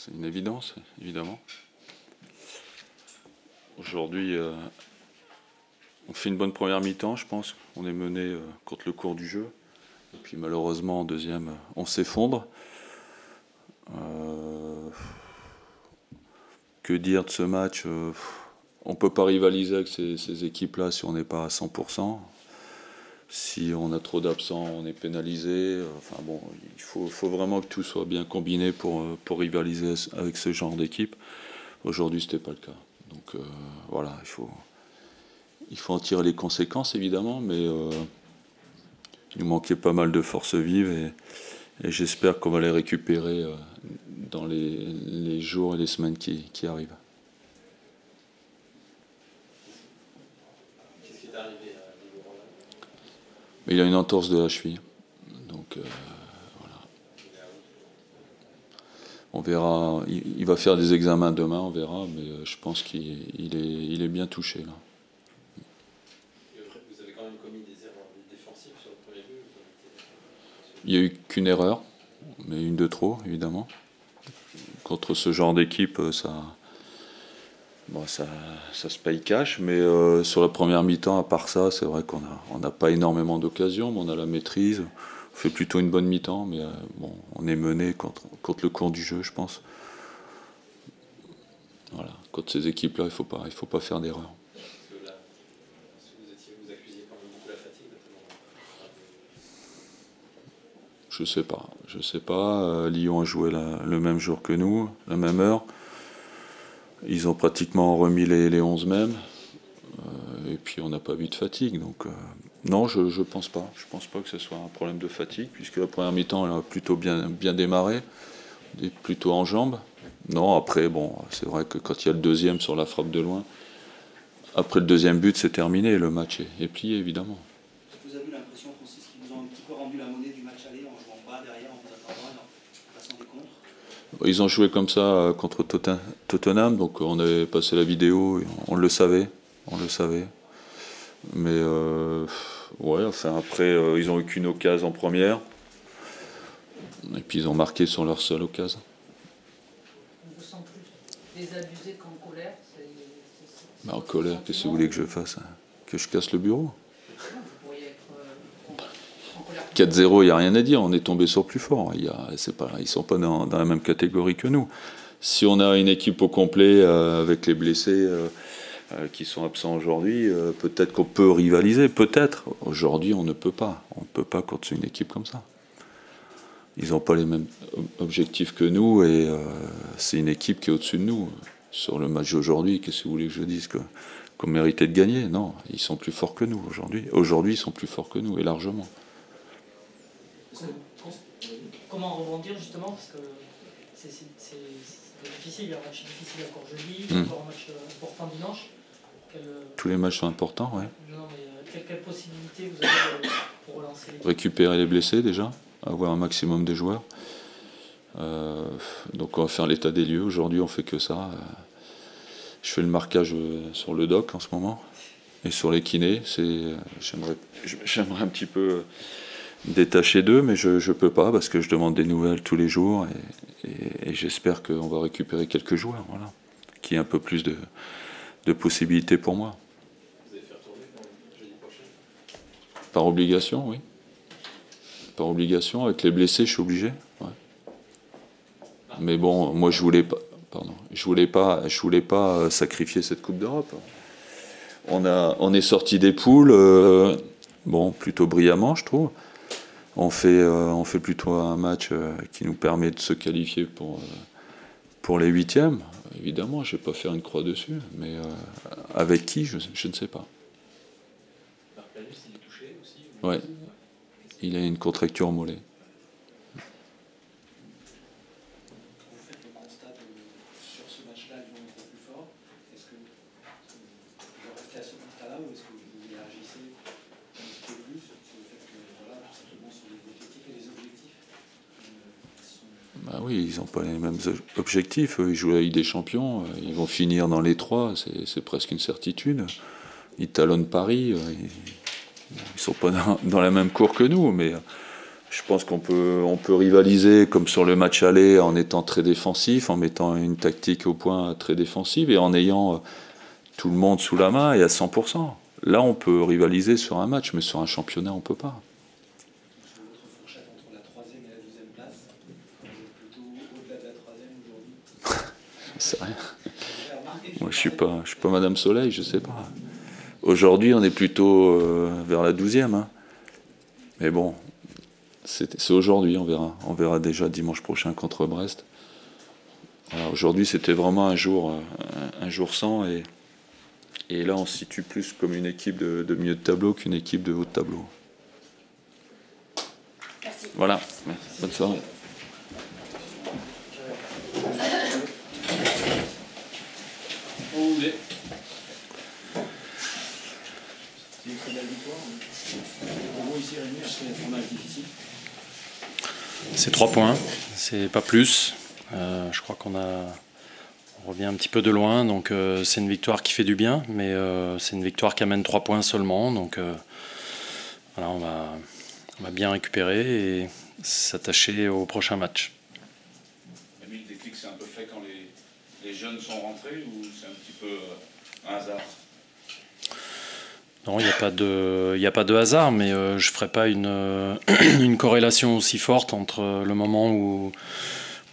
c'est une évidence, évidemment. Aujourd'hui, on fait une bonne première mi-temps, je pense. On est mené contre le cours du jeu. Et puis malheureusement, en deuxième, on s'effondre. Que dire de ce match? On ne peut pas rivaliser avec ces équipes-là si on n'est pas à 100%. Si on a trop d'absents, on est pénalisé. Enfin bon, il faut vraiment que tout soit bien combiné pour rivaliser avec ce genre d'équipe. Aujourd'hui, ce n'était pas le cas. Donc voilà, il faut en tirer les conséquences évidemment, mais il nous manquait pas mal de forces vives et j'espère qu'on va les récupérer dans les jours et les semaines qui arrivent. Qu'est-ce qui est arrivé à Diego Roland? Mais il a une entorse de la cheville, donc voilà. On verra. Il va faire des examens demain, on verra, mais je pense qu'il est bien touché là. Vous avez quand même commis des erreurs défensives sur le premier but. Il n'y a eu qu'une erreur, mais une de trop, évidemment. Contre ce genre d'équipe, ça se paye cash, mais sur la première mi-temps, à part ça, c'est vrai qu'on n'a pas énormément d'occasions, mais on a la maîtrise. On fait plutôt une bonne mi-temps, mais bon, on est mené contre le cours du jeu, je pense. Voilà. Contre ces équipes-là, il faut pas faire d'erreur. Parce que là, vous accusiez quand même beaucoup la fatigue, notamment. Je sais pas. Lyon a joué le même jour que nous, la même heure. Ils ont pratiquement remis les 11 mêmes. Et puis on n'a pas vu de fatigue. Donc non, je pense pas. Je pense pas que ce soit un problème de fatigue, puisque la première mi-temps elle a plutôt bien démarré, plutôt en jambes. Non, après, bon, c'est vrai que quand il y a le deuxième sur la frappe de loin, après le deuxième but, c'est terminé. Le match est plié, évidemment. Vous avez eu l'impression qu'ils vous ont un petit peu rendu la monnaie du match aller en jouant bas derrière, en vous attendant et en passant des contres? Ils ont joué comme ça contre Tottenham, donc on avait passé la vidéo, et on le savait. Mais ouais, enfin après, ils ont eu qu'une occasion en première. Et puis ils ont marqué sur leur seule occasion. On vous sent plus désabusé qu'en colère. Mais en colère, qu'est-ce que vous voulez que je fasse, hein? Que je casse le bureau? Vous pourriez être en colère. 4-0, il n'y a rien à dire, on est tombé sur plus fort. Ils ne sont pas dans la même catégorie que nous. Si on a une équipe au complet avec les blessés qui sont absents aujourd'hui, peut-être qu'on peut rivaliser, peut-être. Aujourd'hui, on ne peut pas. On ne peut pas contre une équipe comme ça. Ils n'ont pas les mêmes objectifs que nous et c'est une équipe qui est au-dessus de nous. Sur le match d'aujourd'hui, qu'est-ce que vous voulez que je dise qu'on méritait de gagner? Non, ils sont plus forts que nous aujourd'hui. Aujourd'hui, ils sont plus forts que nous, et largement. Comment rebondir justement, parce que c'est difficile, il y a un match difficile encore jeudi, encore un match important dimanche. Tous les matchs sont importants, ouais. Non, mais quelle possibilité vous avez pour relancer l'équipe? Récupérer les blessés déjà, avoir un maximum de joueurs. Donc on va faire l'état des lieux. Aujourd'hui on fait que ça. Je fais le marquage sur le doc en ce moment et sur les kinés. J'aimerais un petit peu détacher d'eux, mais je peux pas parce que je demande des nouvelles tous les jours et j'espère qu'on va récupérer quelques joueurs, voilà, qui aient un peu plus de possibilités pour moi. Vous allez faire tourner jeudi prochain? Par obligation, oui. Par obligation, avec les blessés, je suis obligé. Ouais. Mais bon, moi je voulais pas sacrifier cette Coupe d'Europe. On est sorti des poules, bon, plutôt brillamment, je trouve. On fait plutôt un match qui nous permet de se qualifier pour les huitièmes. Évidemment, je ne vais pas faire une croix dessus, mais avec qui, je ne sais pas. Marplanus, il est touché aussi? Ouais, il a une contracture au mollet. Vous faites le constat sur ce match-là, Lyon était plus fort. Est-ce que vous restez à ce constat-là ou est-ce que vous réagissez un petit peu plus sur le fait que, voilà, tout simplement sur les objectifs et les objectifs Bah oui, ils n'ont pas les mêmes objectifs. Ils jouent la Ligue des Champions, ils vont finir dans les trois, c'est presque une certitude. Ils talonnent Paris, ils ne sont pas dans la même cour que nous, mais Je pense qu'on peut rivaliser comme sur le match aller en étant très défensif, en mettant une tactique au point très défensive et en ayant tout le monde sous la main et à 100%. Là, on peut rivaliser sur un match, mais sur un championnat, on ne peut pas. Sur votre fourchette entre la 3e et la 12e place, vous êtes plutôt au-delà de la 3e aujourd'hui? C'est rien. Moi, je suis pas Madame Soleil, je sais pas. Aujourd'hui, on est plutôt vers la 12e. Hein. Mais bon, c'est aujourd'hui, on verra. On verra déjà dimanche prochain contre Brest. Aujourd'hui, c'était vraiment un jour sans. Et là, on se situe plus comme une équipe de milieu de tableau qu'une équipe de haut de tableau. Merci. Voilà, bonne soirée. Vous voulez. C'est une très belle victoire. Pour vous ici, Rémi, est-ce que c'est un match difficile? C'est 3 points, c'est pas plus. Je crois qu'on revient un petit peu de loin, donc c'est une victoire qui fait du bien, mais c'est une victoire qui amène 3 points seulement. Donc voilà, on va bien récupérer et s'attacher au prochain match. Le déclic, c'est un peu fait quand les jeunes sont rentrés ou c'est un petit peu un hasard? Non, il n'y a pas de hasard, mais je ne ferai pas une corrélation aussi forte entre le moment où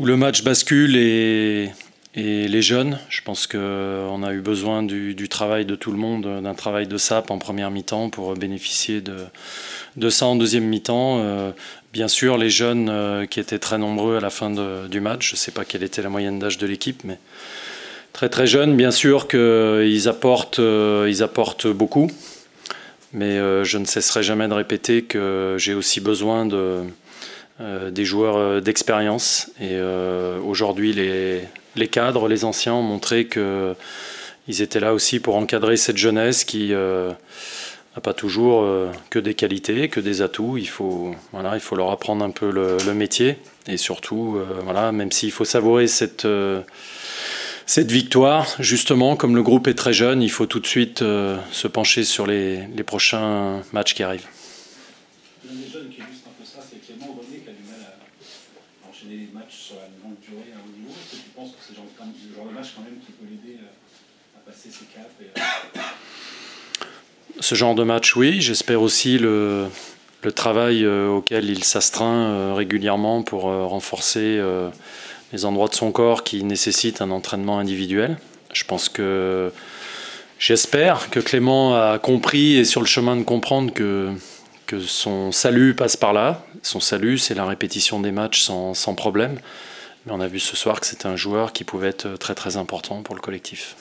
le match bascule et les jeunes. Je pense qu'on a eu besoin du travail de tout le monde, d'un travail de sape en première mi-temps pour bénéficier de ça en deuxième mi-temps. Bien sûr, les jeunes qui étaient très nombreux à la fin du match, je ne sais pas quelle était la moyenne d'âge de l'équipe, mais très très jeunes, bien sûr qu'ils apportent beaucoup. Mais je ne cesserai jamais de répéter que j'ai aussi besoin des joueurs d'expérience. Et aujourd'hui, les cadres, les anciens ont montré qu'ils étaient là aussi pour encadrer cette jeunesse qui n'a pas toujours que des qualités, que des atouts. Il faut leur apprendre un peu le métier. Et surtout, même s'il faut savourer cette victoire, justement, comme le groupe est très jeune, il faut tout de suite se pencher sur les prochains matchs qui arrivent. L'un des jeunes qui illustre un peu ça, c'est Clément Grenier qui a du mal à enchaîner les matchs sur la longue durée à haut niveau. Est-ce que tu penses que c'est le genre de match quand même qui peut l'aider à passer ses caps Ce genre de match, oui. J'espère aussi le travail auquel il s'astreint régulièrement pour renforcer les endroits de son corps qui nécessitent un entraînement individuel. J'espère que Clément a compris et est sur le chemin de comprendre que son salut passe par là. Son salut, c'est la répétition des matchs sans problème. Mais on a vu ce soir que c'était un joueur qui pouvait être très très important pour le collectif.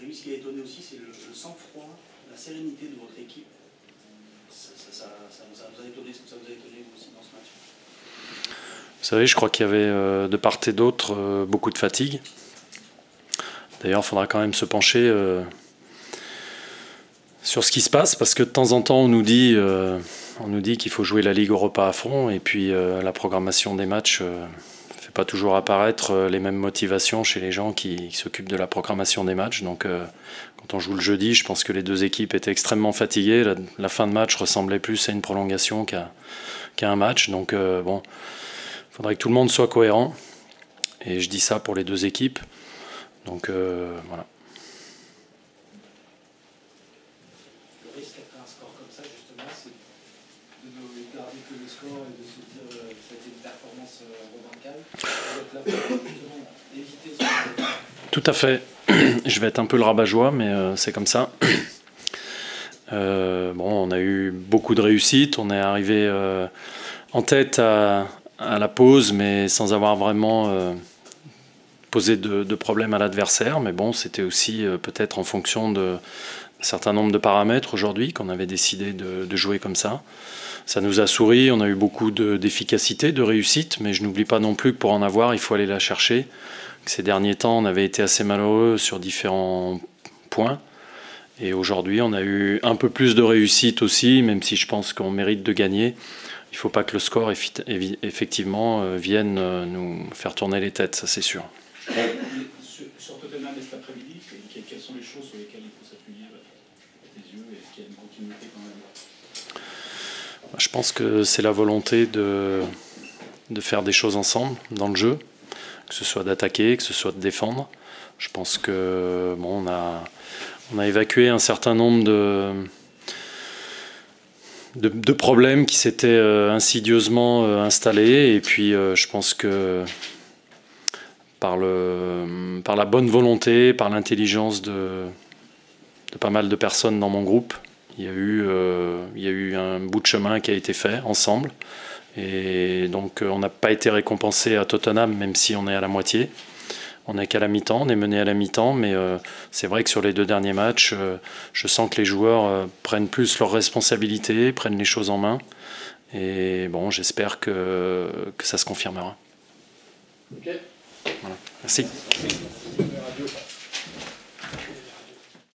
Rémi, ce qui a étonné aussi, c'est le sang-froid, la sérénité de votre équipe. Ça vous a étonné, ça vous a étonné vous aussi dans ce match? Vous savez, je crois qu'il y avait de part et d'autre beaucoup de fatigue. D'ailleurs, il faudra quand même se pencher sur ce qui se passe, parce que de temps en temps, on nous dit qu'il faut jouer la Ligue Europa à fond, et puis la programmation des matchs ne fait pas toujours apparaître les mêmes motivations chez les gens qui s'occupent de la programmation des matchs. Donc, quand on joue le jeudi, je pense que les deux équipes étaient extrêmement fatiguées. La fin de match ressemblait plus à une prolongation qu'à un match. Donc, il faudrait que tout le monde soit cohérent. Et je dis ça pour les deux équipes. Donc, voilà. Le risque après un score comme ça, justement, c'est de ne garder que le score et de se dire que c'était une performance remarquable. Vous êtes là pour justement éviter ce... Tout à fait. Je vais être un peu le rabat-joie, mais c'est comme ça. On a eu beaucoup de réussites. On est arrivé en tête à la pause, mais sans avoir vraiment posé de problème à l'adversaire. Mais bon, c'était aussi peut-être en fonction d'un certain nombre de paramètres aujourd'hui qu'on avait décidé de jouer comme ça. Ça nous a souri, on a eu beaucoup d'efficacité, de réussite, mais je n'oublie pas non plus que pour en avoir, il faut aller la chercher. Ces derniers temps, on avait été assez malheureux sur différents points. Et aujourd'hui, on a eu un peu plus de réussite aussi, même si je pense qu'on mérite de gagner. Il ne faut pas que le score, effectivement, vienne nous faire tourner les têtes, ça c'est sûr. Sur Tottenham cet après-midi, quelles sont les choses sur lesquelles il faut s'appuyer à tes yeux? Est-ce qu'il y a une continuité quand même? Je pense que c'est la volonté de faire des choses ensemble dans le jeu, que ce soit d'attaquer, que ce soit de défendre. Je pense que bon, on a évacué un certain nombre de problèmes qui s'étaient insidieusement installés, et puis je pense que par la bonne volonté, par l'intelligence de pas mal de personnes dans mon groupe, il y a eu un bout de chemin qui a été fait ensemble, et donc on n'a pas été récompensé à Tottenham, même si on est à la moitié. On n'est qu'à la mi-temps, on est mené à la mi-temps, mais c'est vrai que sur les 2 derniers matchs, je sens que les joueurs prennent plus leurs responsabilités, prennent les choses en main, et bon, j'espère que ça se confirmera. Ok. Voilà. Merci.